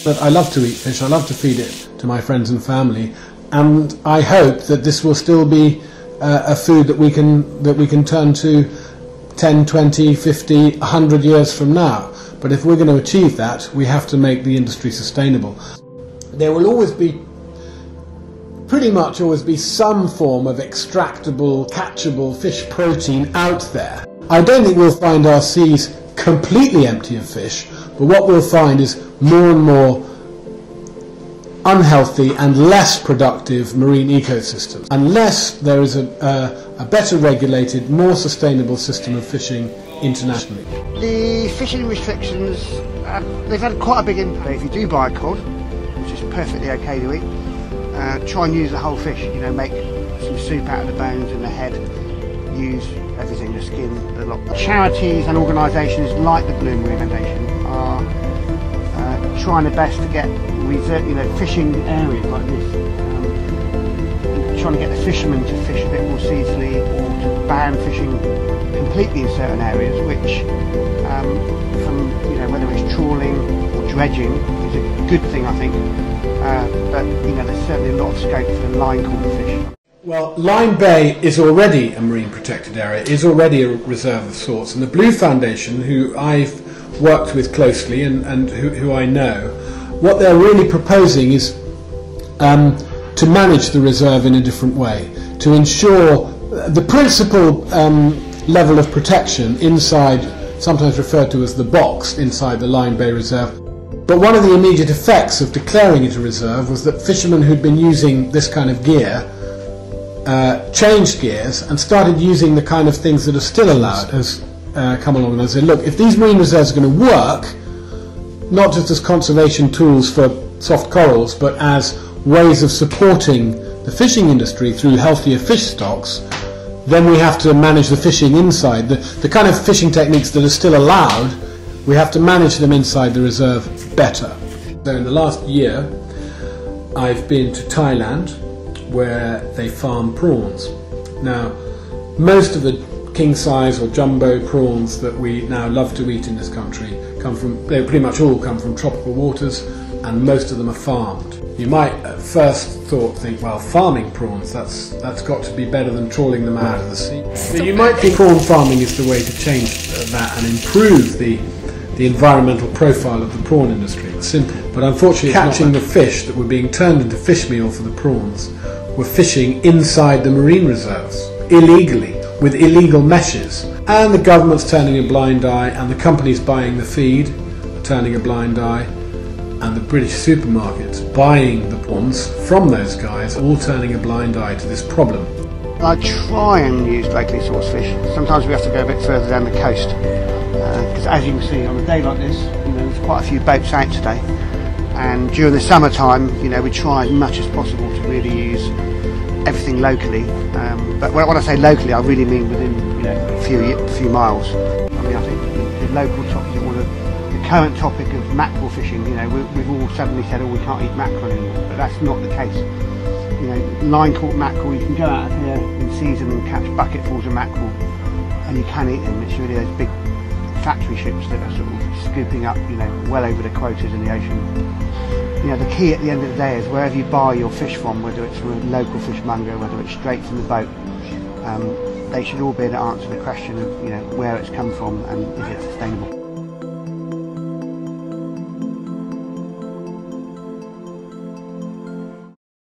But I love to eat fish, I love to feed it to my friends and family, and I hope that this will still be a food that we can turn to 10, 20, 50, 100 years from now. But if we're going to achieve that, we have to make the industry sustainable. There will always be, pretty much always be, some form of extractable, catchable fish protein out there. I don't think we'll find our seas completely empty of fish, but what we'll find is more and more unhealthy and less productive marine ecosystems, unless there is a better regulated, more sustainable system of fishing internationally. The fishing restrictions, they've had quite a big impact. If you do buy a cod, which is perfectly okay to eat, try and use the whole fish, you know, make some soup out of the bones and the head, use everything, the skin, the lot. Charities and organisations like the Blue Marine Foundation are trying their best to get fishing areas like this, trying to get the fishermen to fish a bit more seasonally, or to ban fishing completely in certain areas, which from whether it's trawling or dredging is a good thing, I think, but there's certainly a lot of scope for line caught fish. Well, Lyne Bay is already a marine protected area, is already a reserve of sorts, and the Blue Foundation, who I've worked with closely and who I know, what they're really proposing is to manage the reserve in a different way, to ensure the principal level of protection inside, sometimes referred to as the box inside the Lyne Bay Reserve. But one of the immediate effects of declaring it a reserve was that fishermen who'd been using this kind of gear changed gears and started using the kind of things that are still allowed as come along, and they say, look, if these marine reserves are going to work, not just as conservation tools for soft corals, but as ways of supporting the fishing industry through healthier fish stocks, then we have to manage the fishing inside. The kind of fishing techniques that are still allowed, we have to manage them inside the reserve better. So in the last year, I've been to Thailand, where they farm prawns. Now, most of the king size or jumbo prawns that we now love to eat in this country they pretty much all come from tropical waters, and most of them are farmed. You might at first think, well, farming prawns, that's got to be better than trawling them out of the sea. So you might think prawn farming is the way to change that and improve the environmental profile of the prawn industry. It's simple. But unfortunately, catching the fish that were being turned into fish meal for the prawns were fishing inside the marine reserves, illegally, with illegal meshes. And the government's turning a blind eye, and the companies buying the feed are turning a blind eye, and the British supermarkets buying the prawns from those guys are all turning a blind eye to this problem. I try and use locally sourced fish. Sometimes we have to go a bit further down the coast, because as you can see, on a day like this, there's quite a few boats out today, and during the summertime, we try as much as possible to really use everything locally. But when I say locally, I really mean within a few miles. I think the local topic, or the current topic of mackerel fishing, we've all suddenly said, oh, we can't eat mackerel anymore, but that's not the case. Line caught mackerel, you can go out here in season and catch bucketfuls of mackerel, and you can eat them. It's really those big factory ships that are sort of scooping up, well over the quotas in the ocean. The key at the end of the day is wherever you buy your fish from, whether it's from a local fishmonger, whether it's straight from the boat, they should all be able to answer the question of where it's come from and is it sustainable.